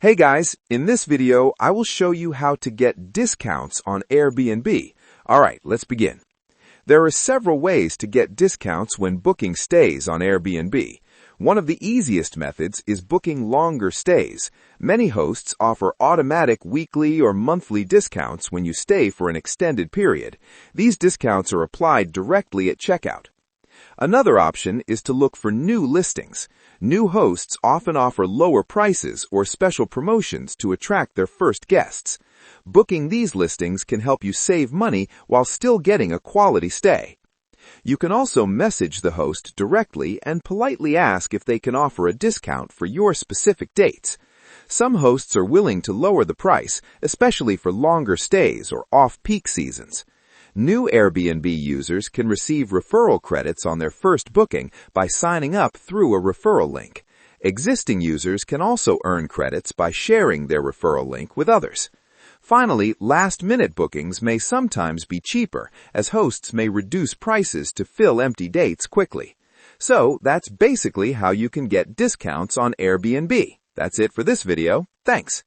Hey guys, in this video, I will show you how to get discounts on Airbnb. Alright, let's begin. There are several ways to get discounts when booking stays on Airbnb. One of the easiest methods is booking longer stays. Many hosts offer automatic weekly or monthly discounts when you stay for an extended period. These discounts are applied directly at checkout. Another option is to look for new listings. New hosts often offer lower prices or special promotions to attract their first guests. Booking these listings can help you save money while still getting a quality stay. You can also message the host directly and politely ask if they can offer a discount for your specific dates. Some hosts are willing to lower the price, especially for longer stays or off-peak seasons. New Airbnb users can receive referral credits on their first booking by signing up through a referral link. Existing users can also earn credits by sharing their referral link with others. Finally, last-minute bookings may sometimes be cheaper, as hosts may reduce prices to fill empty dates quickly. So, that's basically how you can get discounts on Airbnb. That's it for this video. Thanks.